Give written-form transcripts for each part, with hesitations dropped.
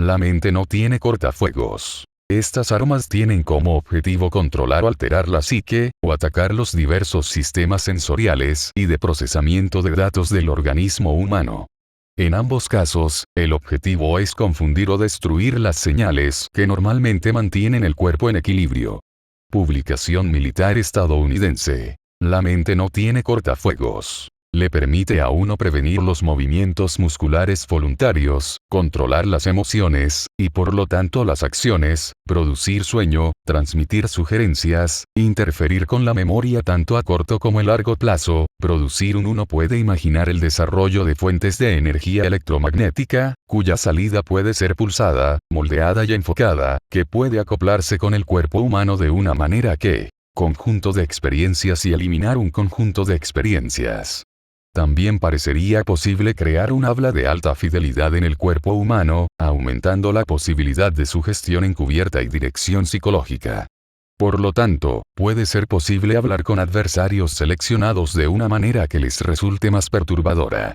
La mente no tiene cortafuegos. Estas armas tienen como objetivo controlar o alterar la psique, o atacar los diversos sistemas sensoriales y de procesamiento de datos del organismo humano. En ambos casos, el objetivo es confundir o destruir las señales que normalmente mantienen el cuerpo en equilibrio. Publicación militar estadounidense. La mente no tiene cortafuegos. Le permite a uno prevenir los movimientos musculares voluntarios, controlar las emociones, y por lo tanto las acciones, producir sueño, transmitir sugerencias, interferir con la memoria tanto a corto como a largo plazo, producir uno puede imaginar el desarrollo de fuentes de energía electromagnética, cuya salida puede ser pulsada, moldeada y enfocada, que puede acoplarse con el cuerpo humano de una manera que, conjunto de experiencias y eliminar un conjunto de experiencias. También parecería posible crear un habla de alta fidelidad en el cuerpo humano, aumentando la posibilidad de sugestión encubierta y dirección psicológica. Por lo tanto, puede ser posible hablar con adversarios seleccionados de una manera que les resulte más perturbadora.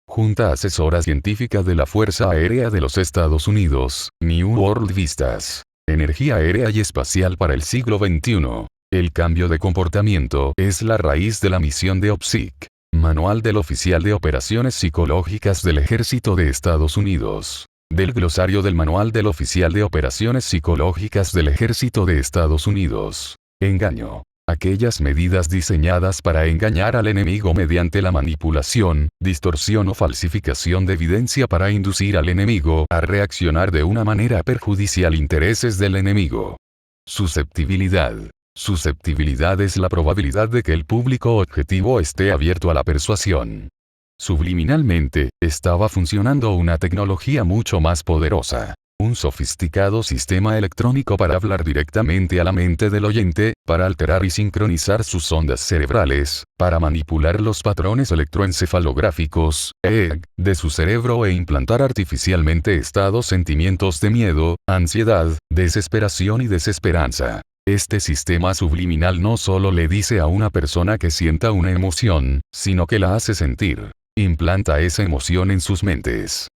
Junta Asesora Científica de la Fuerza Aérea de los Estados Unidos, New World Vistas. Energía aérea y espacial para el siglo XXI. El cambio de comportamiento es la raíz de la misión de OPSIC. Manual del Oficial de Operaciones Psicológicas del Ejército de Estados Unidos. Del glosario del Manual del Oficial de Operaciones Psicológicas del Ejército de Estados Unidos. Engaño. Aquellas medidas diseñadas para engañar al enemigo mediante la manipulación, distorsión o falsificación de evidencia para inducir al enemigo a reaccionar de una manera perjudicial a intereses del enemigo. Susceptibilidad. Susceptibilidad es la probabilidad de que el público objetivo esté abierto a la persuasión. Subliminalmente, estaba funcionando una tecnología mucho más poderosa. Un sofisticado sistema electrónico para hablar directamente a la mente del oyente, para alterar y sincronizar sus ondas cerebrales, para manipular los patrones electroencefalográficos, EEG, de su cerebro e implantar artificialmente sentimientos de miedo, ansiedad, desesperación y desesperanza. Este sistema subliminal no solo le dice a una persona que sienta una emoción, sino que la hace sentir. Implanta esa emoción en sus mentes.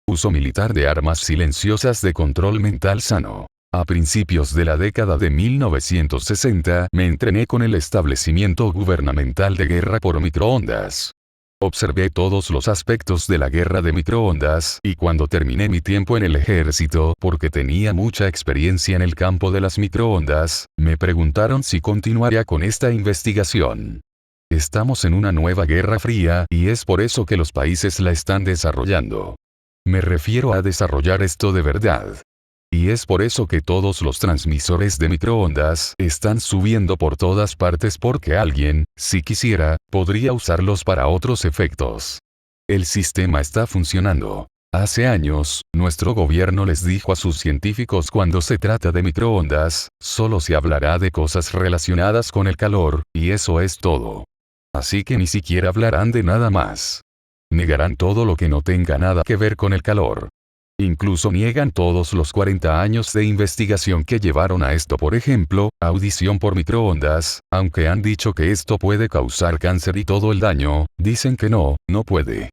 Uso militar de armas silenciosas de control mental sano. A principios de la década de 1960 me entrené con el establecimiento gubernamental de guerra por microondas. Observé todos los aspectos de la guerra de microondas y cuando terminé mi tiempo en el ejército, porque tenía mucha experiencia en el campo de las microondas, me preguntaron si continuaría con esta investigación. Estamos en una nueva guerra fría y es por eso que los países la están desarrollando. Me refiero a desarrollar esto de verdad. Y es por eso que todos los transmisores de microondas están subiendo por todas partes porque alguien, si quisiera, podría usarlos para otros efectos. El sistema está funcionando. Hace años, nuestro gobierno les dijo a sus científicos cuando se trata de microondas, solo se hablará de cosas relacionadas con el calor, y eso es todo. Así que ni siquiera hablarán de nada más. Negarán todo lo que no tenga nada que ver con el calor. Incluso niegan todos los 40 años de investigación que llevaron a esto, por ejemplo, audición por microondas, aunque han dicho que esto puede causar cáncer y todo el daño, dicen que no puede.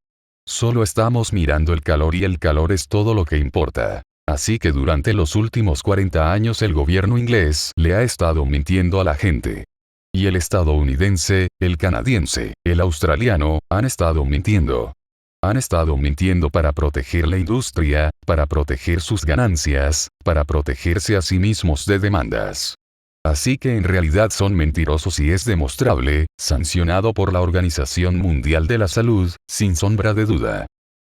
Solo estamos mirando el calor y el calor es todo lo que importa. Así que durante los últimos 40 años el gobierno inglés le ha estado mintiendo a la gente. Y el estadounidense, el canadiense, el australiano, han estado mintiendo. Han estado mintiendo para proteger la industria, para proteger sus ganancias, para protegerse a sí mismos de demandas. Así que en realidad son mentirosos y es demostrable, sancionado por la Organización Mundial de la Salud, sin sombra de duda.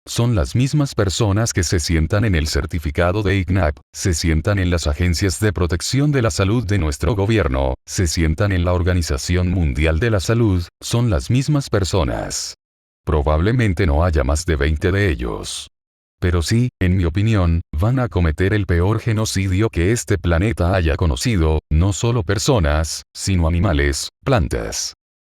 Son las mismas personas que se sientan en el certificado de ICNAP, se sientan en las agencias de protección de la salud de nuestro gobierno, se sientan en la Organización Mundial de la Salud, son las mismas personas. Probablemente no haya más de 20 de ellos. Pero sí, en mi opinión, van a cometer el peor genocidio que este planeta haya conocido, no solo personas, sino animales, plantas.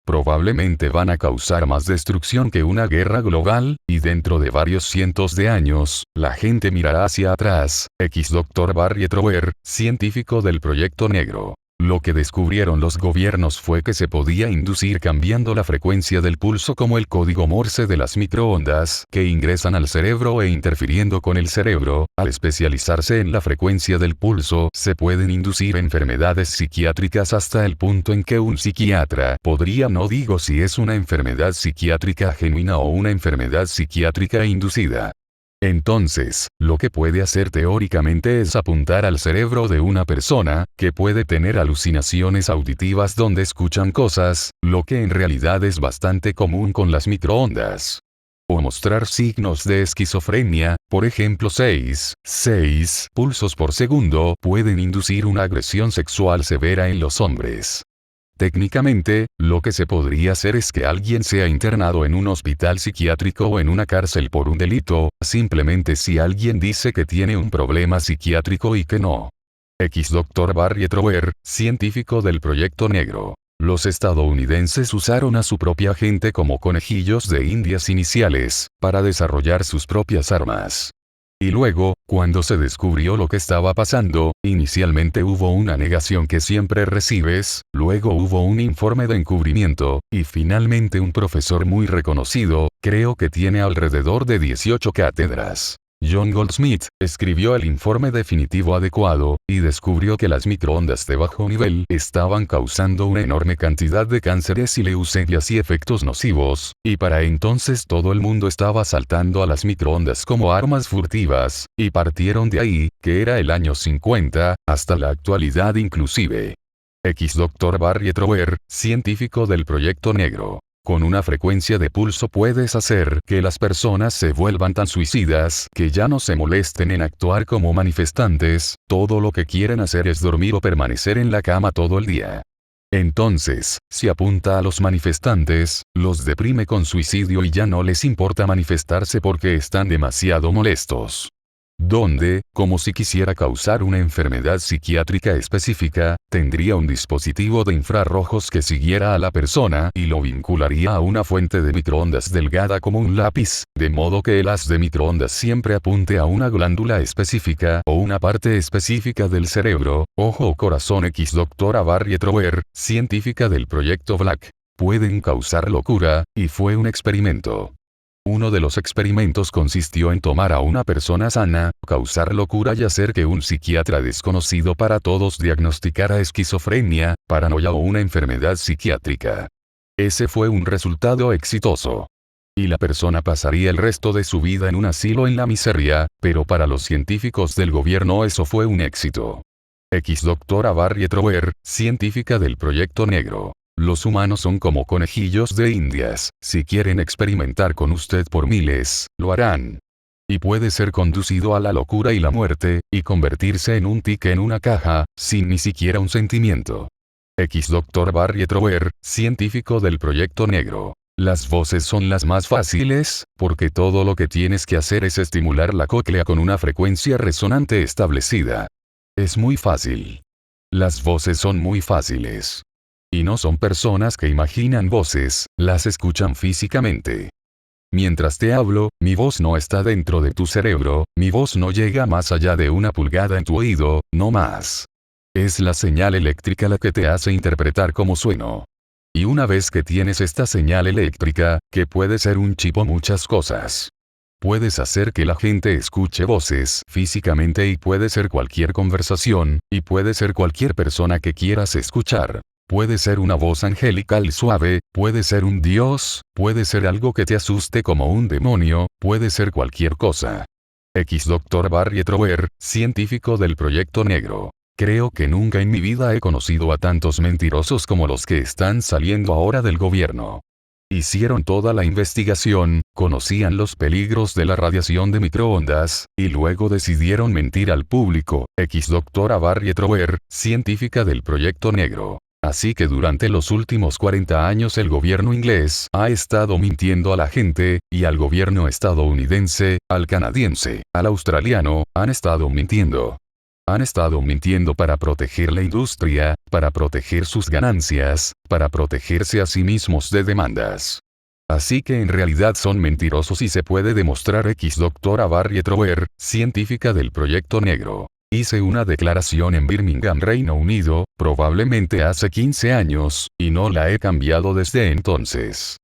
Probablemente van a causar más destrucción que una guerra global, y dentro de varios cientos de años, la gente mirará hacia atrás. Dr. Barry Trower, científico del Proyecto Negro. Lo que descubrieron los gobiernos fue que se podía inducir cambiando la frecuencia del pulso como el código Morse de las microondas que ingresan al cerebro e interfiriendo con el cerebro. Al especializarse en la frecuencia del pulso, se pueden inducir enfermedades psiquiátricas hasta el punto en que un psiquiatra podría, no digo si es una enfermedad psiquiátrica genuina o una enfermedad psiquiátrica inducida. Entonces, lo que puede hacer teóricamente es apuntar al cerebro de una persona, que puede tener alucinaciones auditivas donde escuchan cosas, lo que en realidad es bastante común con las microondas. O mostrar signos de esquizofrenia, por ejemplo 6 pulsos por segundo, pueden inducir una agresión sexual severa en los hombres. Técnicamente, lo que se podría hacer es que alguien sea internado en un hospital psiquiátrico o en una cárcel por un delito, simplemente si alguien dice que tiene un problema psiquiátrico y que no. Dr. Barry Trower, científico del Proyecto Negro. Los estadounidenses usaron a su propia gente como conejillos de indias iniciales, para desarrollar sus propias armas. Y luego, cuando se descubrió lo que estaba pasando, inicialmente hubo una negación que siempre recibes, luego hubo un informe de encubrimiento, y finalmente un profesor muy reconocido, creo que tiene alrededor de 18 cátedras. John Goldsmith, escribió el informe definitivo adecuado, y descubrió que las microondas de bajo nivel estaban causando una enorme cantidad de cánceres y leucemias y efectos nocivos, y para entonces todo el mundo estaba saltando a las microondas como armas furtivas, y partieron de ahí, que era el año 50, hasta la actualidad inclusive. Dr. Barry Trower, científico del Proyecto Negro. Con una frecuencia de pulso puedes hacer que las personas se vuelvan tan suicidas que ya no se molesten en actuar como manifestantes, todo lo que quieren hacer es dormir o permanecer en la cama todo el día. Entonces, si apunta a los manifestantes, los deprime con suicidio y ya no les importa manifestarse porque están demasiado molestos. Donde, como si quisiera causar una enfermedad psiquiátrica específica, tendría un dispositivo de infrarrojos que siguiera a la persona y lo vincularía a una fuente de microondas delgada como un lápiz, de modo que el haz de microondas siempre apunte a una glándula específica o una parte específica del cerebro, ojo o corazón. Dr. Barry Trower, científica del Proyecto Black. Pueden causar locura, y fue un experimento. Uno de los experimentos consistió en tomar a una persona sana, causar locura y hacer que un psiquiatra desconocido para todos diagnosticara esquizofrenia, paranoia o una enfermedad psiquiátrica. Ese fue un resultado exitoso. Y la persona pasaría el resto de su vida en un asilo en la miseria, pero para los científicos del gobierno eso fue un éxito. Dr. Barry Trower, científica del Proyecto Negro. Los humanos son como conejillos de indias, si quieren experimentar con usted por miles, lo harán. Y puede ser conducido a la locura y la muerte, y convertirse en un tique en una caja, sin ni siquiera un sentimiento. Dr. Barry Trower, científico del Proyecto Negro. Las voces son las más fáciles, porque todo lo que tienes que hacer es estimular la cóclea con una frecuencia resonante establecida. Es muy fácil. Las voces son muy fáciles. Y no son personas que imaginan voces, las escuchan físicamente. Mientras te hablo, mi voz no está dentro de tu cerebro, mi voz no llega más allá de 1 pulgada en tu oído, no más. Es la señal eléctrica la que te hace interpretar cómo sueno. Y una vez que tienes esta señal eléctrica, que puede ser un chip o muchas cosas. Puedes hacer que la gente escuche voces físicamente y puede ser cualquier conversación, y puede ser cualquier persona que quieras escuchar. Puede ser una voz angelical suave, puede ser un dios, puede ser algo que te asuste como un demonio, puede ser cualquier cosa. Dr. Barry Trower, científico del Proyecto Negro. Creo que nunca en mi vida he conocido a tantos mentirosos como los que están saliendo ahora del gobierno. Hicieron toda la investigación, conocían los peligros de la radiación de microondas, y luego decidieron mentir al público. Dr. Barry Trower, científica del Proyecto Negro. Así que durante los últimos 40 años el gobierno inglés ha estado mintiendo a la gente, y al gobierno estadounidense, al canadiense, al australiano, han estado mintiendo. Han estado mintiendo para proteger la industria, para proteger sus ganancias, para protegerse a sí mismos de demandas. Así que en realidad son mentirosos y se puede demostrar. Dr. Barry Trower, científica del Proyecto Negro. Hice una declaración en Birmingham, Reino Unido, probablemente hace 15 años, y no la he cambiado desde entonces.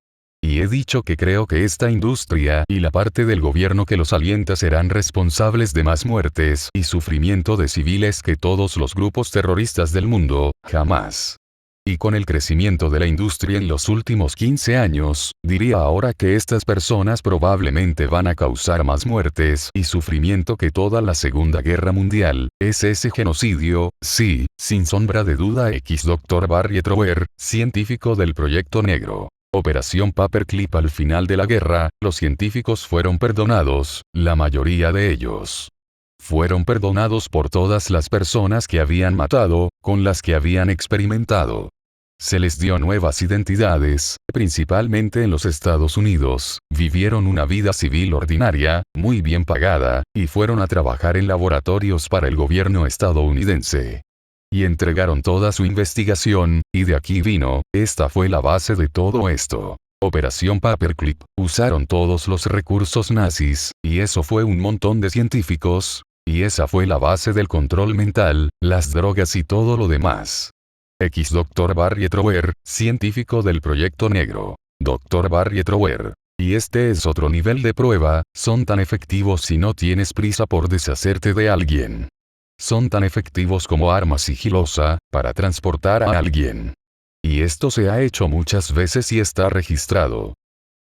Y he dicho que creo que esta industria y la parte del gobierno que los alienta serán responsables de más muertes y sufrimiento de civiles que todos los grupos terroristas del mundo, jamás. Y con el crecimiento de la industria en los últimos 15 años, diría ahora que estas personas probablemente van a causar más muertes y sufrimiento que toda la Segunda Guerra Mundial. ¿Es ese genocidio? Sí, sin sombra de duda. Dr. Barry Trower, científico del Proyecto Negro. Operación Paperclip. Al final de la guerra, los científicos fueron perdonados, la mayoría de ellos. Fueron perdonados por todas las personas que habían matado, con las que habían experimentado. Se les dio nuevas identidades, principalmente en los Estados Unidos, vivieron una vida civil ordinaria, muy bien pagada, y fueron a trabajar en laboratorios para el gobierno estadounidense. Y entregaron toda su investigación, y de aquí vino, esta fue la base de todo esto. Operación Paperclip, usaron todos los recursos nazis, y eso fue un montón de científicos, y esa fue la base del control mental, las drogas y todo lo demás. Dr. Barry Trower, científico del Proyecto Negro. Dr. Barry Trower. Y este es otro nivel de prueba, son tan efectivos si no tienes prisa por deshacerte de alguien. Son tan efectivos como arma sigilosa, para transportar a alguien. Y esto se ha hecho muchas veces y está registrado.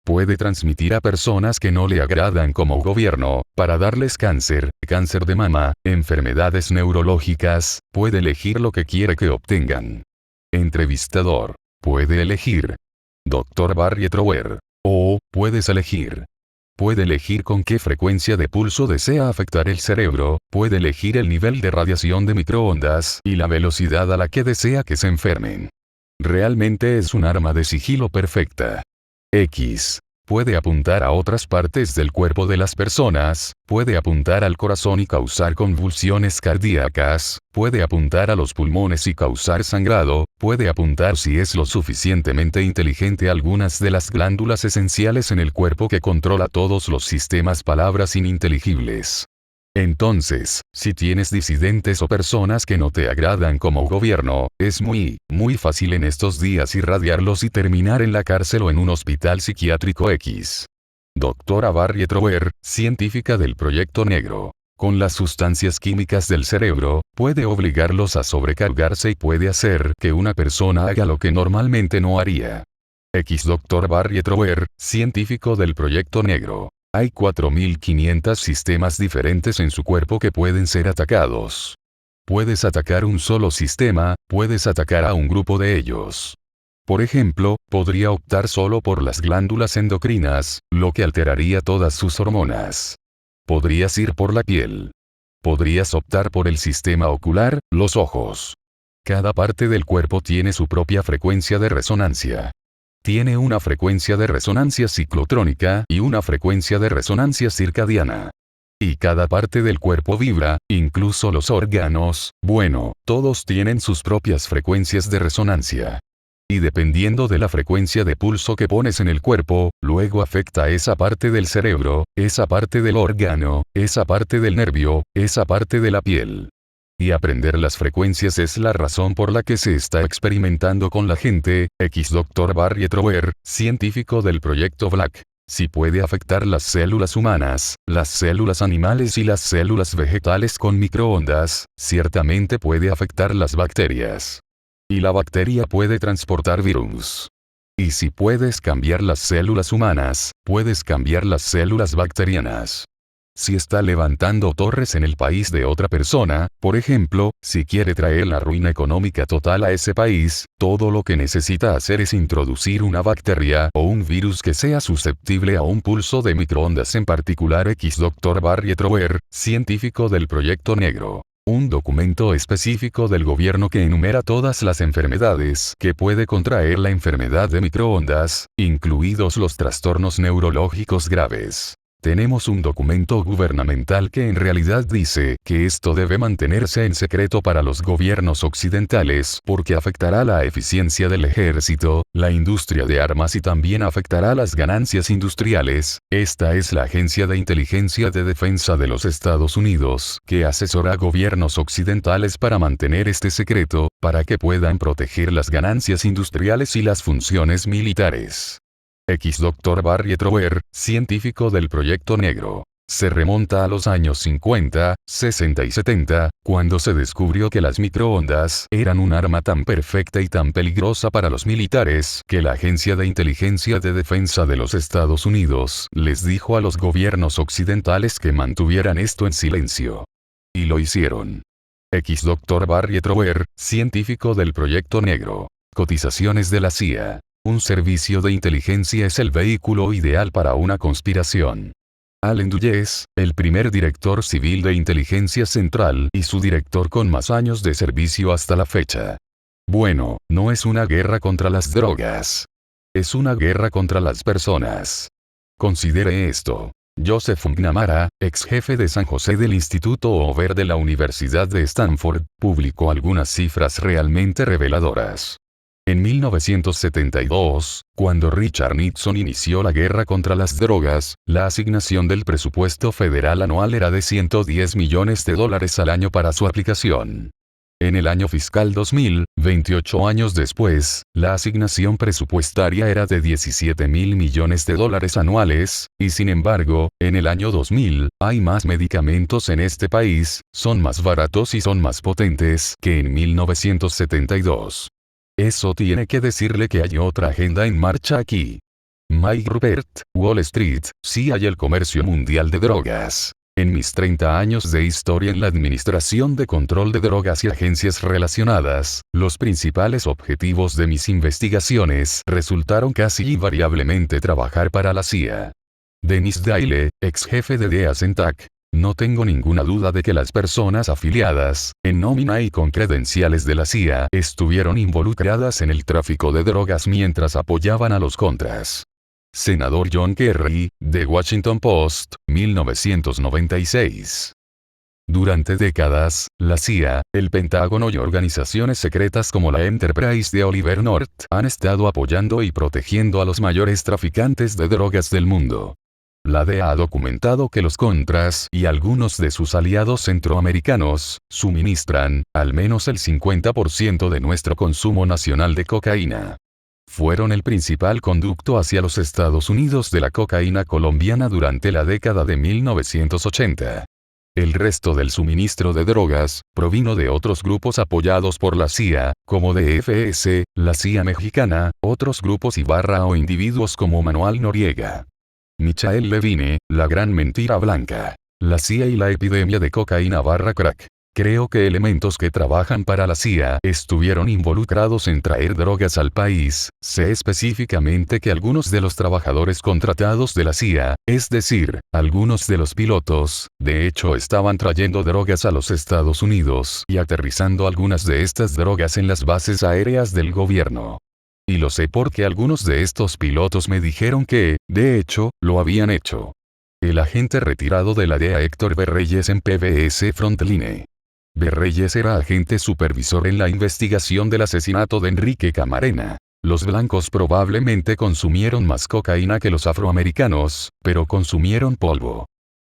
Puede transmitir a personas que no le agradan como gobierno, para darles cáncer, cáncer de mama, enfermedades neurológicas, puede elegir lo que quiere que obtengan. Entrevistador. Puede elegir. Dr. Barry Trower. O, puedes elegir. Puede elegir con qué frecuencia de pulso desea afectar el cerebro, puede elegir el nivel de radiación de microondas y la velocidad a la que desea que se enfermen. Realmente es un arma de sigilo perfecta. X. Puede apuntar a otras partes del cuerpo de las personas, puede apuntar al corazón y causar convulsiones cardíacas, puede apuntar a los pulmones y causar sangrado, puede apuntar si es lo suficientemente inteligente a algunas de las glándulas esenciales en el cuerpo que controla todos los sistemas palabras ininteligibles. Entonces, si tienes disidentes o personas que no te agradan como gobierno, es muy fácil en estos días irradiarlos y terminar en la cárcel o en un hospital psiquiátrico X. Dra. Barry Trower, científica del Proyecto Negro. Con las sustancias químicas del cerebro, puede obligarlos a sobrecargarse y puede hacer que una persona haga lo que normalmente no haría. Dra. Barry Trower, científico del Proyecto Negro. Hay 4500 sistemas diferentes en su cuerpo que pueden ser atacados. Puedes atacar un solo sistema, puedes atacar a un grupo de ellos. Por ejemplo, podría optar solo por las glándulas endocrinas, lo que alteraría todas sus hormonas. Podrías ir por la piel. Podrías optar por el sistema ocular, los ojos. Cada parte del cuerpo tiene su propia frecuencia de resonancia. Tiene una frecuencia de resonancia ciclotrónica y una frecuencia de resonancia circadiana. Y cada parte del cuerpo vibra, incluso los órganos, bueno, todos tienen sus propias frecuencias de resonancia. Y dependiendo de la frecuencia de pulso que pones en el cuerpo, luego afecta a esa parte del cerebro, esa parte del órgano, esa parte del nervio, esa parte de la piel. Y aprender las frecuencias es la razón por la que se está experimentando con la gente. Dr. Barry Trower, científico del Proyecto Black. Si puede afectar las células humanas, las células animales y las células vegetales con microondas, ciertamente puede afectar las bacterias. Y la bacteria puede transportar virus. Y si puedes cambiar las células humanas, puedes cambiar las células bacterianas. Si está levantando torres en el país de otra persona, por ejemplo, si quiere traer la ruina económica total a ese país, todo lo que necesita hacer es introducir una bacteria o un virus que sea susceptible a un pulso de microondas en particular. Dr. Barry Trower, científico del Proyecto Negro. Un documento específico del gobierno que enumera todas las enfermedades que puede contraer la enfermedad de microondas, incluidos los trastornos neurológicos graves. Tenemos un documento gubernamental que en realidad dice que esto debe mantenerse en secreto para los gobiernos occidentales porque afectará la eficiencia del ejército, la industria de armas y también afectará las ganancias industriales. Esta es la Agencia de Inteligencia de Defensa de los Estados Unidos, que asesora a gobiernos occidentales para mantener este secreto, para que puedan proteger las ganancias industriales y las funciones militares. Dr. Barry Trower, científico del Proyecto Negro. Se remonta a los años 50, 60 y 70, cuando se descubrió que las microondas eran un arma tan perfecta y tan peligrosa para los militares que la Agencia de Inteligencia de Defensa de los Estados Unidos les dijo a los gobiernos occidentales que mantuvieran esto en silencio. Y lo hicieron. Dr. Barry Trower, científico del Proyecto Negro. Cotizaciones de la CIA. Un servicio de inteligencia es el vehículo ideal para una conspiración. Allen Dulles, el primer director civil de inteligencia central y su director con más años de servicio hasta la fecha. Bueno, no es una guerra contra las drogas. Es una guerra contra las personas. Considere esto. Joseph McNamara, ex jefe de San José del Instituto Hoover de la Universidad de Stanford, publicó algunas cifras realmente reveladoras. En 1972, cuando Richard Nixon inició la guerra contra las drogas, la asignación del presupuesto federal anual era de $110 millones al año para su aplicación. En el año fiscal 2000, 28 años después, la asignación presupuestaria era de $17.000 millones anuales, y sin embargo, en el año 2000, hay más medicamentos en este país, son más baratos y son más potentes que en 1972. Eso tiene que decirle que hay otra agenda en marcha aquí. Mike Rupert, Wall Street, sí hay el comercio mundial de drogas. En mis 30 años de historia en la Administración de Control de Drogas y agencias relacionadas, los principales objetivos de mis investigaciones resultaron casi invariablemente trabajar para la CIA. Dennis Daly, ex jefe de DEA CENTAC. No tengo ninguna duda de que las personas afiliadas, en nómina y con credenciales de la CIA, estuvieron involucradas en el tráfico de drogas mientras apoyaban a los contras. Senador John Kerry, The Washington Post, 1996. Durante décadas, la CIA, el Pentágono y organizaciones secretas como la Enterprise de Oliver North han estado apoyando y protegiendo a los mayores traficantes de drogas del mundo. La DEA ha documentado que los contras y algunos de sus aliados centroamericanos suministran al menos el 50% de nuestro consumo nacional de cocaína. Fueron el principal conducto hacia los Estados Unidos de la cocaína colombiana durante la década de 1980. El resto del suministro de drogas provino de otros grupos apoyados por la CIA, como DFS, la CIA mexicana, otros grupos o individuos como Manuel Noriega. Michael Levine, la gran mentira blanca. La CIA y la epidemia de cocaína /crack. Creo que elementos que trabajan para la CIA estuvieron involucrados en traer drogas al país. Sé específicamente que algunos de los trabajadores contratados de la CIA, es decir, algunos de los pilotos, de hecho estaban trayendo drogas a los Estados Unidos y aterrizando algunas de estas drogas en las bases aéreas del gobierno. Y lo sé porque algunos de estos pilotos me dijeron que, de hecho, lo habían hecho. El agente retirado de la DEA Héctor B. Reyes en PBS Frontline. B. Reyes era agente supervisor en la investigación del asesinato de Enrique Camarena. Los blancos probablemente consumieron más cocaína que los afroamericanos, pero consumieron polvo.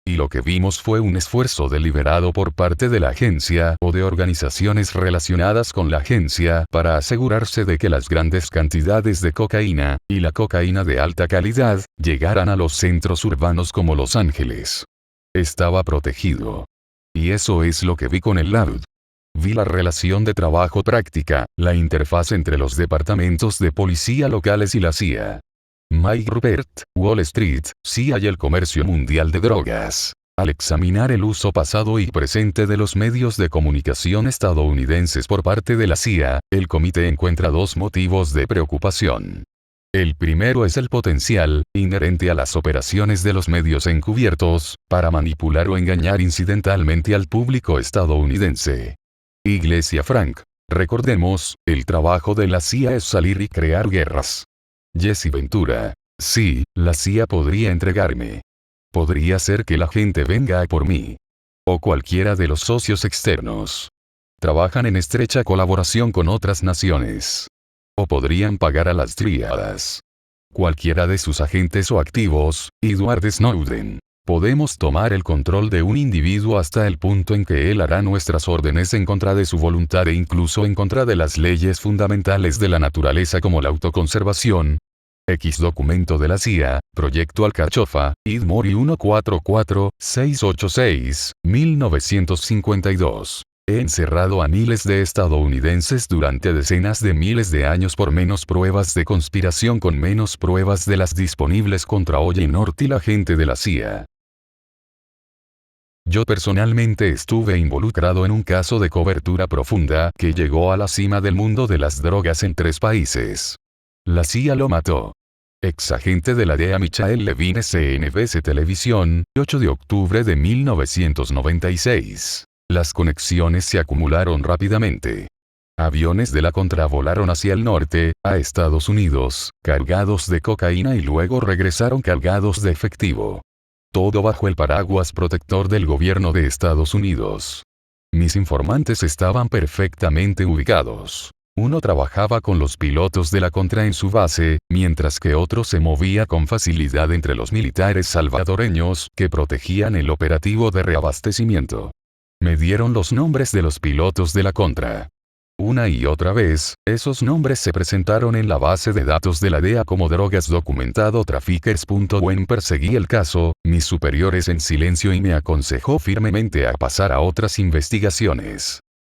Y lo que vimos fue un esfuerzo deliberado por parte de la agencia o de organizaciones relacionadas con la agencia para asegurarse de que las grandes cantidades de cocaína, y la cocaína de alta calidad, llegaran a los centros urbanos como Los Ángeles. Estaba protegido. Y eso es lo que vi con el LAUD. Vi la relación de trabajo práctica, la interfaz entre los departamentos de policía locales y la CIA. Mike Rupert, Wall Street, CIA y el comercio mundial de drogas. Al examinar el uso pasado y presente de los medios de comunicación estadounidenses por parte de la CIA, el comité encuentra dos motivos de preocupación. El primero es el potencial, inherente a las operaciones de los medios encubiertos, para manipular o engañar incidentalmente al público estadounidense. Iglesia Frank. Recordemos, el trabajo de la CIA es salir y crear guerras. Jesse Ventura. Sí, la CIA podría entregarme Podría ser que la gente venga a por mí. O cualquiera de los socios externos. Trabajan en estrecha colaboración con otras naciones. O podrían pagar a las tríadas. Cualquiera de sus agentes o activos, Edward Snowden. Podemos tomar el control de un individuo hasta el punto en que él hará nuestras órdenes en contra de su voluntad e incluso en contra de las leyes fundamentales de la naturaleza como la autoconservación. X documento de la CIA, Proyecto Alcachofa, Id Mori 144686, 1952. He encerrado a miles de estadounidenses durante decenas de miles de años por menos pruebas de conspiración con menos pruebas de las disponibles contra Oye North y la gente de la CIA. Yo personalmente estuve involucrado en un caso de cobertura profunda que llegó a la cima del mundo de las drogas en 3 países. La CIA lo mató. Exagente de la DEA Michael Levine CNBC Televisión, 8 de octubre de 1996. Las conexiones se acumularon rápidamente. Aviones de la Contra volaron hacia el norte, a Estados Unidos, cargados de cocaína y luego regresaron cargados de efectivo. Todo bajo el paraguas protector del gobierno de Estados Unidos. Mis informantes estaban perfectamente ubicados. Uno trabajaba con los pilotos de la Contra en su base, mientras que otro se movía con facilidad entre los militares salvadoreños que protegían el operativo de reabastecimiento. Me dieron los nombres de los pilotos de la Contra. Una y otra vez, esos nombres se presentaron en la base de datos de la DEA como drogas documentado traffickers.wen. Perseguí el caso, mis superiores en silencio y me aconsejó firmemente a pasar a otras investigaciones.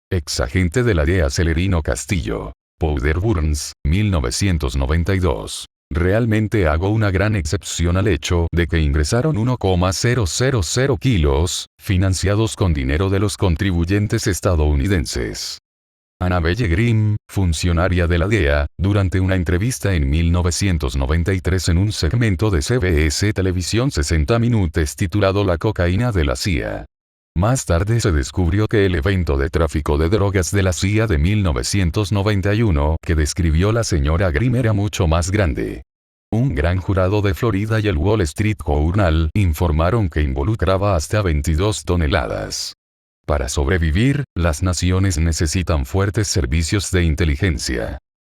Exagente de la DEA Celerino Castillo. Powder Burns, 1992. Realmente hago una gran excepción al hecho de que ingresaron 1,000 kilos, financiados con dinero de los contribuyentes estadounidenses. Annabelle Grimm, funcionaria de la DEA, durante una entrevista en 1993 en un segmento de CBS Televisión 60 Minutos titulado La cocaína de la CIA. Más tarde se descubrió que el evento de tráfico de drogas de la CIA de 1991 que describió la señora Grimm era mucho más grande. Un gran jurado de Florida y el Wall Street Journal informaron que involucraba hasta 22 toneladas. Para sobrevivir, las naciones necesitan fuertes servicios de inteligencia.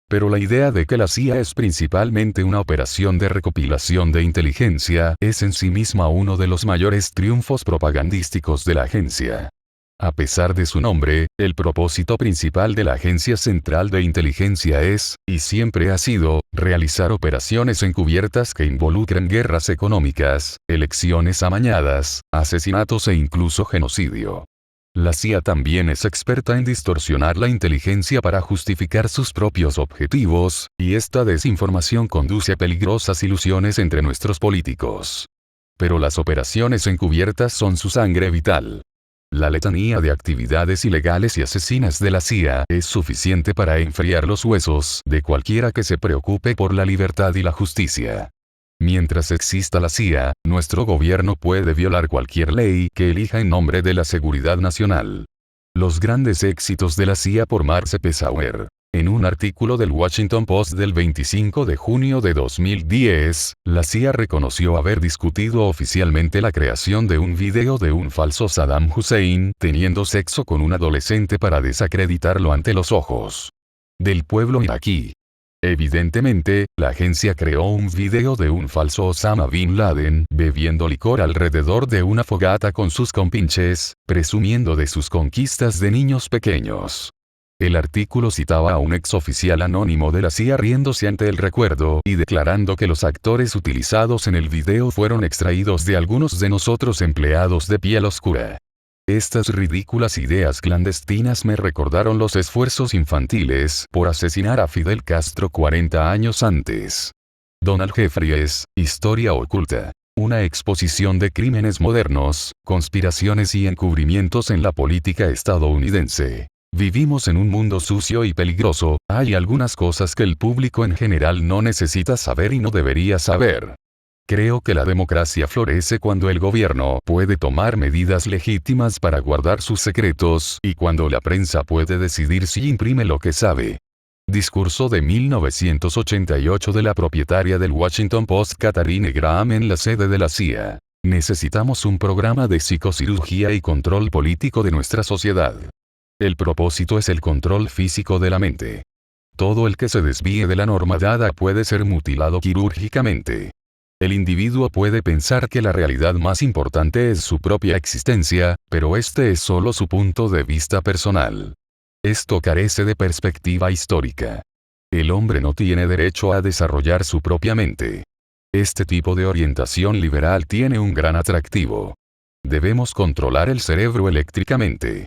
Pero la idea de que la CIA es principalmente una operación de recopilación de inteligencia es en sí misma uno de los mayores triunfos propagandísticos de la agencia. A pesar de su nombre, el propósito principal de la Agencia Central de Inteligencia es, y siempre ha sido, realizar operaciones encubiertas que involucren guerras económicas, elecciones amañadas, asesinatos e incluso genocidio. La CIA también es experta en distorsionar la inteligencia para justificar sus propios objetivos, y esta desinformación conduce a peligrosas ilusiones entre nuestros políticos. Pero las operaciones encubiertas son su sangre vital. La letanía de actividades ilegales y asesinas de la CIA es suficiente para enfriar los huesos de cualquiera que se preocupe por la libertad y la justicia. Mientras exista la CIA, nuestro gobierno puede violar cualquier ley que elija en nombre de la seguridad nacional. Los grandes éxitos de la CIA por Marce P. Sauer. En un artículo del Washington Post del 25 de junio de 2010, la CIA reconoció haber discutido oficialmente la creación de un video de un falso Saddam Hussein teniendo sexo con un adolescente para desacreditarlo ante los ojos del pueblo iraquí. Evidentemente, la agencia creó un video de un falso Osama Bin Laden bebiendo licor alrededor de una fogata con sus compinches, presumiendo de sus conquistas de niños pequeños. El artículo citaba a un exoficial anónimo de la CIA riéndose ante el recuerdo y declarando que los actores utilizados en el video fueron extraídos de algunos de nosotros empleados de piel oscura. Estas ridículas ideas clandestinas me recordaron los esfuerzos infantiles por asesinar a Fidel Castro 40 años antes. Donald Jeffries, Historia Oculta. Una exposición de crímenes modernos, conspiraciones y encubrimientos en la política estadounidense. Vivimos en un mundo sucio y peligroso, hay algunas cosas que el público en general no necesita saber y no debería saber. Creo que la democracia florece cuando el gobierno puede tomar medidas legítimas para guardar sus secretos y cuando la prensa puede decidir si imprime lo que sabe. Discurso de 1988 de la propietaria del Washington Post Katharine Graham en la sede de la CIA. Necesitamos un programa de psicocirugía y control político de nuestra sociedad. El propósito es el control físico de la mente. Todo el que se desvíe de la norma dada puede ser mutilado quirúrgicamente. El individuo puede pensar que la realidad más importante es su propia existencia, pero este es solo su punto de vista personal. Esto carece de perspectiva histórica. El hombre no tiene derecho a desarrollar su propia mente. Este tipo de orientación liberal tiene un gran atractivo. Debemos controlar el cerebro eléctricamente.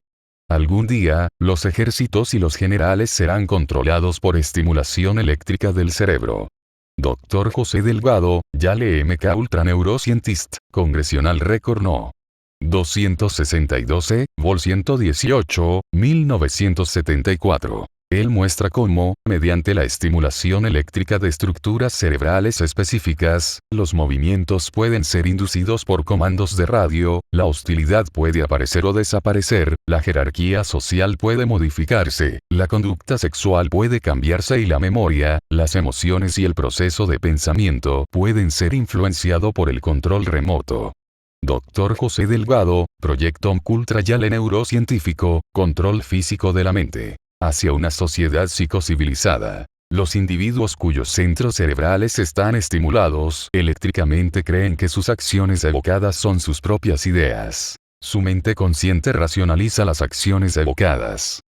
Algún día, los ejércitos y los generales serán controlados por estimulación eléctrica del cerebro. Dr. José Delgado, Yale MK Ultra Neuroscientist, Congressional Record No. 262 Vol 118, 1974. Él muestra cómo, mediante la estimulación eléctrica de estructuras cerebrales específicas, los movimientos pueden ser inducidos por comandos de radio, la hostilidad puede aparecer o desaparecer, la jerarquía social puede modificarse, la conducta sexual puede cambiarse y la memoria, las emociones y el proceso de pensamiento pueden ser influenciado por el control remoto. Dr. José Delgado, Proyecto Ultra Yale Neurocientífico, Control Físico de la Mente. Hacia una sociedad psicocivilizada. Los individuos cuyos centros cerebrales están estimulados eléctricamente creen que sus acciones evocadas son sus propias ideas. Su mente consciente racionaliza las acciones evocadas.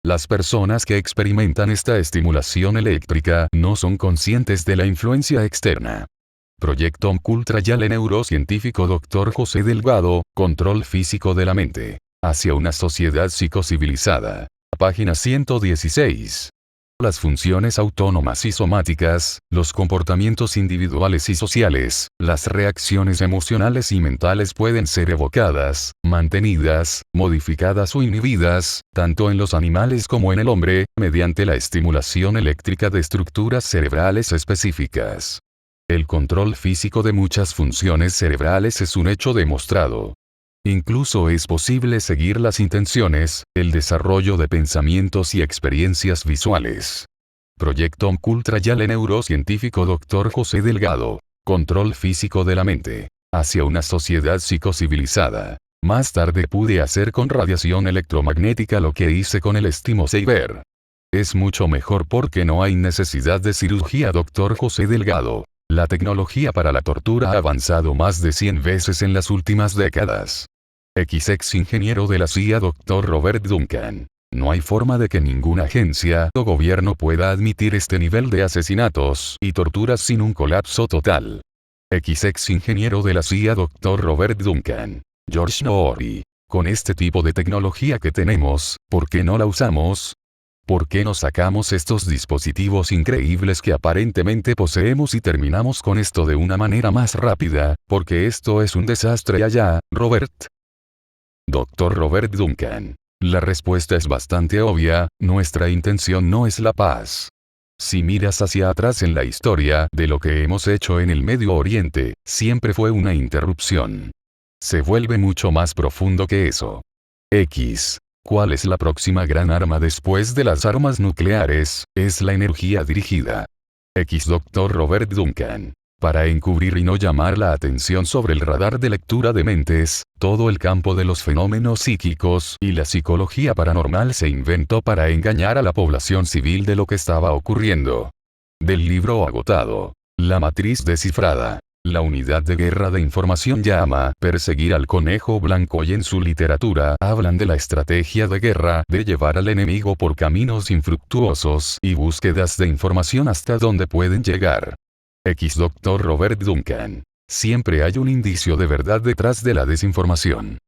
Las personas que experimentan esta estimulación eléctrica no son conscientes de la influencia externa. Proyecto Ultra Yale Neurocientífico Dr. José Delgado, Control Físico de la Mente. Hacia una sociedad psicocivilizada. Página 116. Las funciones autónomas y somáticas, los comportamientos individuales y sociales, las reacciones emocionales y mentales pueden ser evocadas, mantenidas, modificadas o inhibidas, tanto en los animales como en el hombre, mediante la estimulación eléctrica de estructuras cerebrales específicas. El control físico de muchas funciones cerebrales es un hecho demostrado. Incluso es posible seguir las intenciones, el desarrollo de pensamientos y experiencias visuales. Proyecto Ultra Yale Neurocientífico Dr. José Delgado. Control físico de la mente. Hacia una sociedad psicocivilizada. Más tarde pude hacer con radiación electromagnética lo que hice con el Estimo-Saber. Es mucho mejor porque no hay necesidad de cirugía Dr. José Delgado. La tecnología para la tortura ha avanzado más de 100 veces en las últimas décadas. Ex ingeniero de la CIA Dr. Robert Duncan. No hay forma de que ninguna agencia o gobierno pueda admitir este nivel de asesinatos y torturas sin un colapso total. Ex ingeniero de la CIA Dr. Robert Duncan. George Noory. Con este tipo de tecnología que tenemos, ¿por qué no la usamos? ¿Por qué no sacamos estos dispositivos increíbles que aparentemente poseemos y terminamos con esto de una manera más rápida? Porque esto es un desastre allá, Robert. Dr. Robert Duncan. La respuesta es bastante obvia, nuestra intención no es la paz. Si miras hacia atrás en la historia de lo que hemos hecho en el Medio Oriente, siempre fue una interrupción. Se vuelve mucho más profundo que eso. ¿Cuál es la próxima gran arma después de las armas nucleares? Es la energía dirigida. Dr. Robert Duncan. Para encubrir y no llamar la atención sobre el radar de lectura de mentes, todo el campo de los fenómenos psíquicos y la psicología paranormal se inventó para engañar a la población civil de lo que estaba ocurriendo. Del libro agotado. La matriz descifrada. La unidad de guerra de información llama perseguir al conejo blanco y en su literatura hablan de la estrategia de guerra de llevar al enemigo por caminos infructuosos y búsquedas de información hasta donde pueden llegar. Dr. Robert Duncan. Siempre hay un indicio de verdad detrás de la desinformación.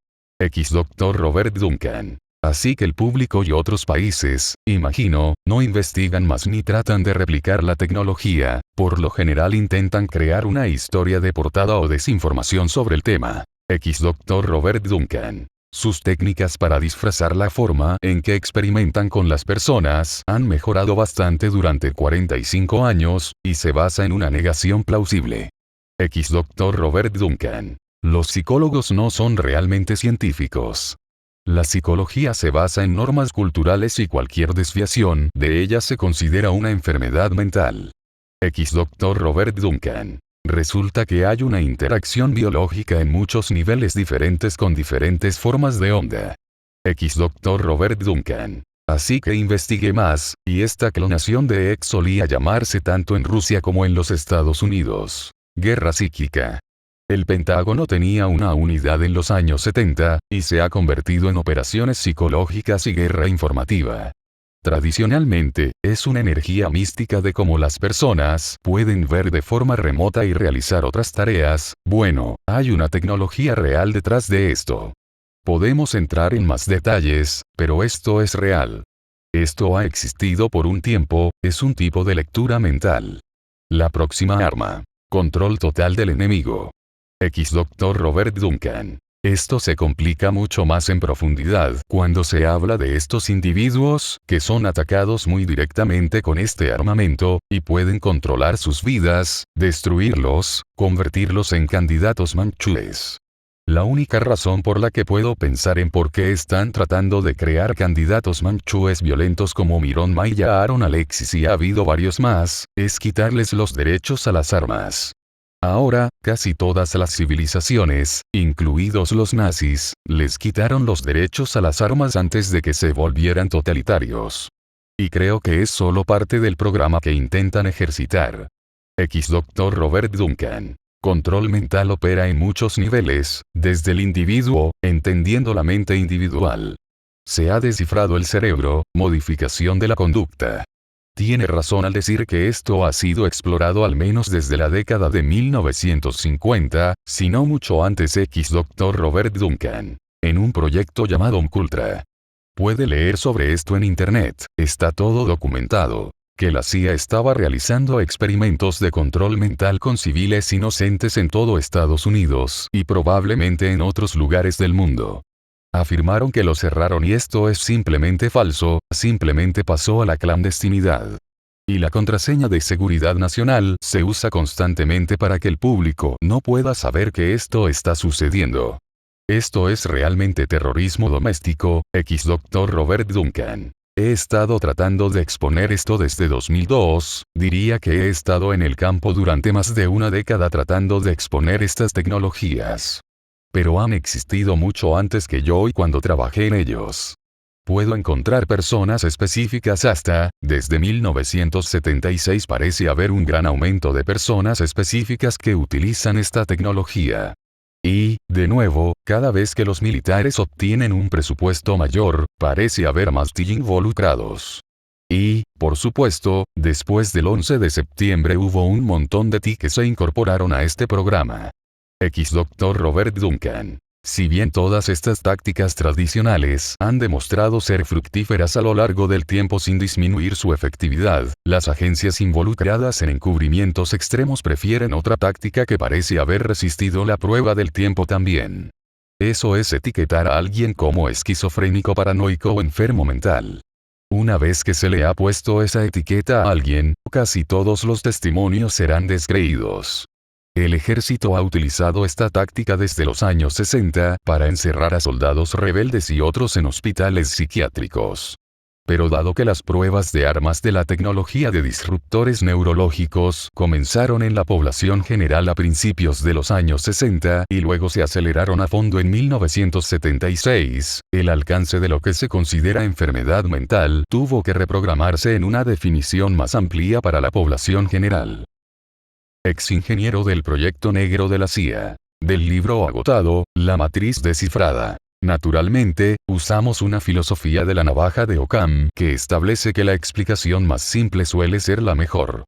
Dr. Robert Duncan. Así que el público y otros países, imagino, no investigan más ni tratan de replicar la tecnología, por lo general intentan crear una historia de portada o desinformación sobre el tema. Dr. Robert Duncan. Sus técnicas para disfrazar la forma en que experimentan con las personas han mejorado bastante durante 45 años, y se basa en una negación plausible. Dr. Robert Duncan. Los psicólogos no son realmente científicos. La psicología se basa en normas culturales y cualquier desviación de ellas se considera una enfermedad mental. Dr. Robert Duncan. Resulta que hay una interacción biológica en muchos niveles diferentes con diferentes formas de onda. Dr. Robert Duncan. Así que investigué más, y esta clonación de X solía llamarse tanto en Rusia como en los Estados Unidos. Guerra psíquica. El Pentágono tenía una unidad en los años 70, y se ha convertido en operaciones psicológicas y guerra informativa. Tradicionalmente, es una energía mística de cómo las personas pueden ver de forma remota y realizar otras tareas. Bueno, hay una tecnología real detrás de esto. Podemos entrar en más detalles, pero esto es real. Esto ha existido por un tiempo, es un tipo de lectura mental. La próxima arma. Control total del enemigo. Dr. Robert Duncan. Esto se complica mucho más en profundidad cuando se habla de estos individuos, que son atacados muy directamente con este armamento, y pueden controlar sus vidas, destruirlos, convertirlos en candidatos manchúes. La única razón por la que puedo pensar en por qué están tratando de crear candidatos manchúes violentos como Miron Maya, Aaron Alexis y ha habido varios más, es quitarles los derechos a las armas. Ahora, casi todas las civilizaciones, incluidos los nazis, les quitaron los derechos a las armas antes de que se volvieran totalitarios. Y creo que es solo parte del programa que intentan ejercitar. Dr. Robert Duncan. Control mental opera en muchos niveles, desde el individuo, entendiendo la mente individual. Se ha descifrado el cerebro, modificación de la conducta. Tiene razón al decir que esto ha sido explorado al menos desde la década de 1950, si no mucho antes. Dr. Robert Duncan. En un proyecto llamado MKUltra. Puede leer sobre esto en internet, está todo documentado. Que la CIA estaba realizando experimentos de control mental con civiles inocentes en todo Estados Unidos y probablemente en otros lugares del mundo. Afirmaron que lo cerraron y esto es simplemente falso, simplemente pasó a la clandestinidad. Y la contraseña de seguridad nacional se usa constantemente para que el público no pueda saber que esto está sucediendo. Esto es realmente terrorismo doméstico. Dr. Robert Duncan. He estado tratando de exponer esto desde 2002, diría que he estado en el campo durante más de una década tratando de exponer estas tecnologías. Pero han existido mucho antes que yo y cuando trabajé en ellos. Puedo encontrar personas específicas hasta, desde 1976 parece haber un gran aumento de personas específicas que utilizan esta tecnología. Y, de nuevo, cada vez que los militares obtienen un presupuesto mayor, parece haber más TI involucrados. Y, por supuesto, después del 11 de septiembre hubo un montón de TI que se incorporaron a este programa. Dr. Robert Duncan. Si bien todas estas tácticas tradicionales han demostrado ser fructíferas a lo largo del tiempo sin disminuir su efectividad, las agencias involucradas en encubrimientos extremos prefieren otra táctica que parece haber resistido la prueba del tiempo también. Eso es etiquetar a alguien como esquizofrénico, paranoico o enfermo mental. Una vez que se le ha puesto esa etiqueta a alguien, casi todos los testimonios serán descreídos. El ejército ha utilizado esta táctica desde los años 60 para encerrar a soldados rebeldes y otros en hospitales psiquiátricos. Pero dado que las pruebas de armas de la tecnología de disruptores neurológicos comenzaron en la población general a principios de los años 60 y luego se aceleraron a fondo en 1976, el alcance de lo que se considera enfermedad mental tuvo que reprogramarse en una definición más amplia para la población general. Ex ingeniero del Proyecto Negro de la CIA. Del libro agotado, La matriz descifrada. Naturalmente, usamos una filosofía de la navaja de Occam que establece que la explicación más simple suele ser la mejor.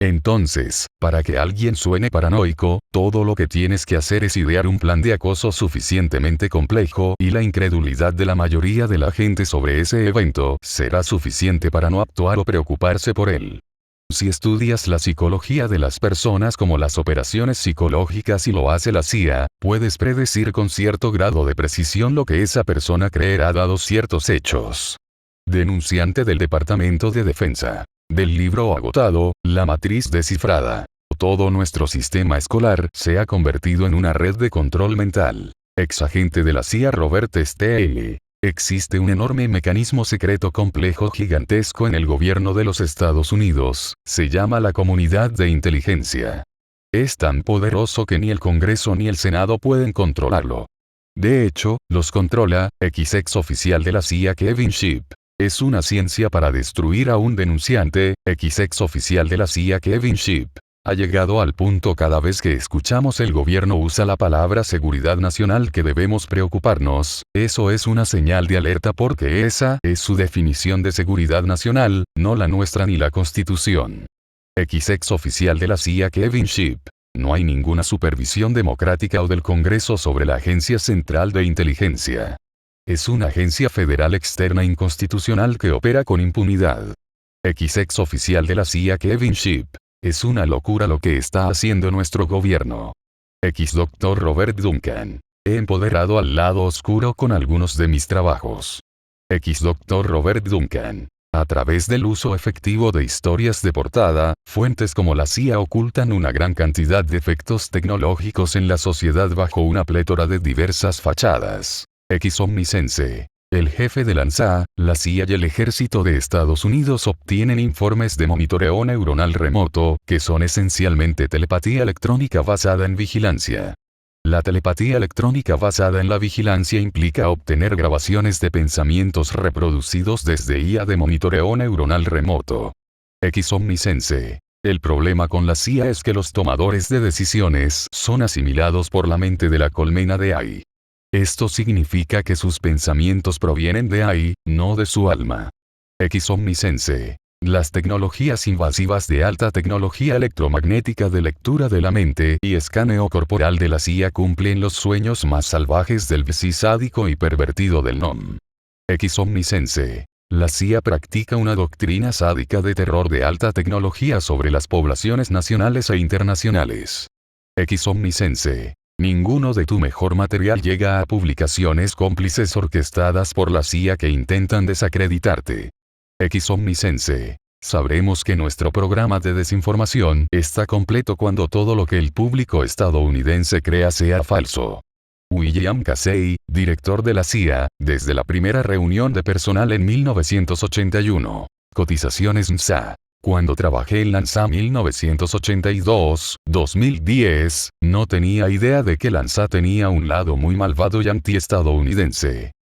Entonces, para que alguien suene paranoico, todo lo que tienes que hacer es idear un plan de acoso suficientemente complejo y la incredulidad de la mayoría de la gente sobre ese evento será suficiente para no actuar o preocuparse por él. Si estudias la psicología de las personas como las operaciones psicológicas y lo hace la CIA, puedes predecir con cierto grado de precisión lo que esa persona creerá dado ciertos hechos. Denunciante del Departamento de Defensa. Del libro agotado, La matriz descifrada. Todo nuestro sistema escolar se ha convertido en una red de control mental. Exagente de la CIA Robert Steele. Existe un enorme mecanismo secreto complejo gigantesco en el gobierno de los Estados Unidos, se llama la Comunidad de Inteligencia. Es tan poderoso que ni el Congreso ni el Senado pueden controlarlo. De hecho, los controla, ex oficial de la CIA Kevin Shipp. Es una ciencia para destruir a un denunciante, ex oficial de la CIA Kevin Shipp. Ha llegado al punto cada vez que escuchamos el gobierno usa la palabra seguridad nacional que debemos preocuparnos, eso es una señal de alerta porque esa es su definición de seguridad nacional, no la nuestra ni la Constitución. Ex oficial de la CIA Kevin Shipp. No hay ninguna supervisión democrática o del Congreso sobre la Agencia Central de Inteligencia. Es una agencia federal externa inconstitucional que opera con impunidad. Ex oficial de la CIA Kevin Shipp. Es una locura lo que está haciendo nuestro gobierno. Dr. Robert Duncan. He empoderado al lado oscuro con algunos de mis trabajos. Dr. Robert Duncan. A través del uso efectivo de historias de portada, fuentes como la CIA ocultan una gran cantidad de efectos tecnológicos en la sociedad bajo una plétora de diversas fachadas. Omnisense. El jefe de la NSA, la CIA y el Ejército de Estados Unidos obtienen informes de monitoreo neuronal remoto, que son esencialmente telepatía electrónica basada en vigilancia. La telepatía electrónica basada en la vigilancia implica obtener grabaciones de pensamientos reproducidos desde IA de monitoreo neuronal remoto. Omnisense. El problema con la CIA es que los tomadores de decisiones son asimilados por la mente de la colmena de AI. Esto significa que sus pensamientos provienen de AI, no de su alma. Omnisense. Las tecnologías invasivas de alta tecnología electromagnética de lectura de la mente y escaneo corporal de la CIA cumplen los sueños más salvajes del psi sádico y pervertido del NOM. Omnisense. La CIA practica una doctrina sádica de terror de alta tecnología sobre las poblaciones nacionales e internacionales. Omnisense. Ninguno de tu mejor material llega a publicaciones cómplices orquestadas por la CIA que intentan desacreditarte. Omnisense. Sabremos que nuestro programa de desinformación está completo cuando todo lo que el público estadounidense crea sea falso. William Casey, director de la CIA, desde la primera reunión de personal en 1981. Cotizaciones NSA. Cuando trabajé en la NSA 1982-2010, no tenía idea de que la NSA tenía un lado muy malvado y anti-estadounidense.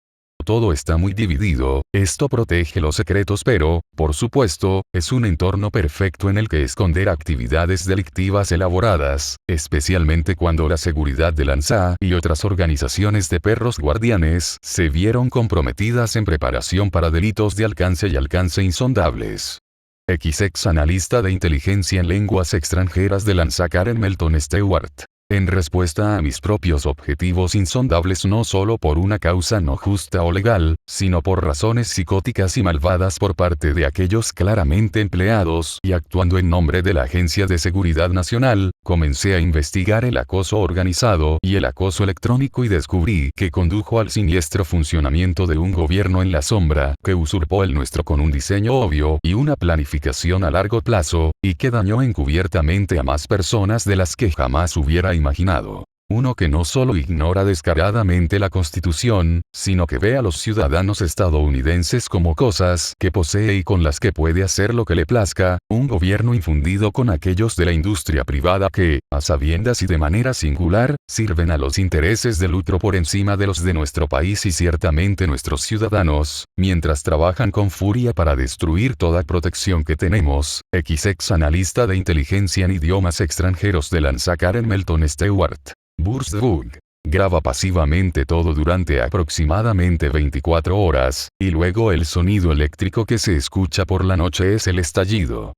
Todo está muy dividido, esto protege los secretos pero, por supuesto, es un entorno perfecto en el que esconder actividades delictivas elaboradas, especialmente cuando la seguridad de la NSA y otras organizaciones de perros guardianes se vieron comprometidas en preparación para delitos de alcance y alcance insondables. Ex analista de inteligencia en lenguas extranjeras de la NSA Karen Melton Stewart. En respuesta a mis propios objetivos insondables no solo por una causa no justa o legal, sino por razones psicóticas y malvadas por parte de aquellos claramente empleados y actuando en nombre de la Agencia de Seguridad Nacional, comencé a investigar el acoso organizado y el acoso electrónico y descubrí que condujo al siniestro funcionamiento de un gobierno en la sombra que usurpó el nuestro con un diseño obvio y una planificación a largo plazo, y que dañó encubiertamente a más personas de las que jamás hubiera imaginado. Uno que no solo ignora descaradamente la Constitución, sino que ve a los ciudadanos estadounidenses como cosas que posee y con las que puede hacer lo que le plazca, un gobierno infundido con aquellos de la industria privada que, a sabiendas y de manera singular, sirven a los intereses de lucro por encima de los de nuestro país y ciertamente nuestros ciudadanos, mientras trabajan con furia para destruir toda protección que tenemos. Ex analista de inteligencia en idiomas extranjeros de la NSA Karen Melton Stewart. Burzbug. Graba pasivamente todo durante aproximadamente 24 horas, y luego el sonido eléctrico que se escucha por la noche es el estallido.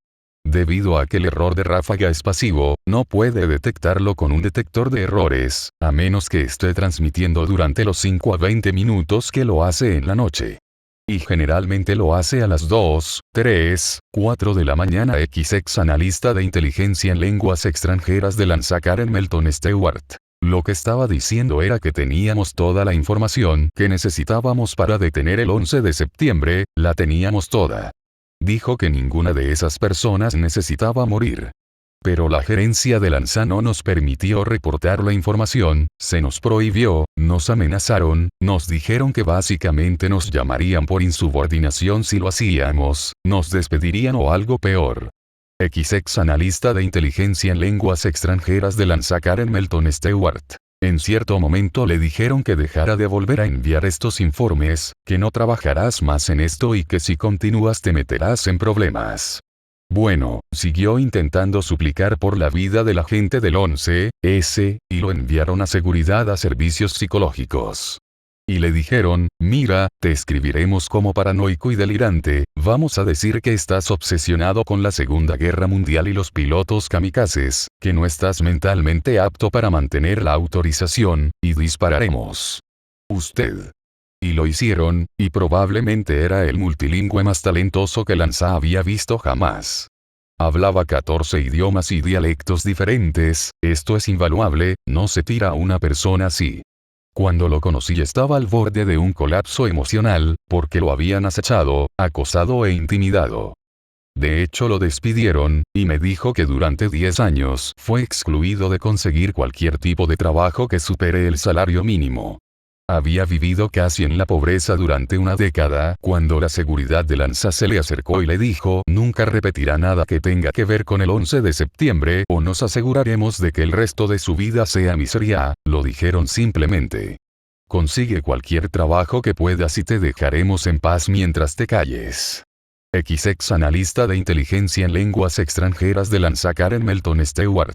Debido a que el error de ráfaga es pasivo, no puede detectarlo con un detector de errores, a menos que esté transmitiendo durante los 5 a 20 minutos que lo hace en la noche. Y generalmente lo hace a las 2, 3, 4 de la mañana. Ex analista de inteligencia en lenguas extranjeras de la NSA Karen Melton Stewart. Lo que estaba diciendo era que teníamos toda la información que necesitábamos para detener el 11 de septiembre, la teníamos toda. Dijo que ninguna de esas personas necesitaba morir. Pero la gerencia de la NSA no nos permitió reportar la información, se nos prohibió, nos amenazaron, nos dijeron que básicamente nos llamarían por insubordinación si lo hacíamos, nos despedirían o algo peor. Ex analista de inteligencia en lenguas extranjeras de Lanza Karen Melton Stewart. En cierto momento le dijeron que dejara de volver a enviar estos informes, que no trabajarás más en esto y que si continúas te meterás en problemas. Bueno, siguió intentando suplicar por la vida de la gente del 11S, y lo enviaron a seguridad a servicios psicológicos. Y le dijeron, mira, te escribiremos como paranoico y delirante, vamos a decir que estás obsesionado con la Segunda Guerra Mundial y los pilotos kamikazes, que no estás mentalmente apto para mantener la autorización, y dispararemos. Usted. Y lo hicieron, y probablemente era el multilingüe más talentoso que Lanza había visto jamás. Hablaba 14 idiomas y dialectos diferentes, esto es invaluable, no se tira a una persona así. Cuando lo conocí estaba al borde de un colapso emocional, porque lo habían acechado, acosado e intimidado. De hecho lo despidieron, y me dijo que durante 10 años fue excluido de conseguir cualquier tipo de trabajo que supere el salario mínimo. Había vivido casi en la pobreza durante una década, cuando la seguridad de Lanza se le acercó y le dijo, nunca repetirá nada que tenga que ver con el 11 de septiembre, o nos aseguraremos de que el resto de su vida sea miseria, lo dijeron simplemente. Consigue cualquier trabajo que puedas y te dejaremos en paz mientras te calles. Ex analista de inteligencia en lenguas extranjeras de Lanza Karen Melton Stewart.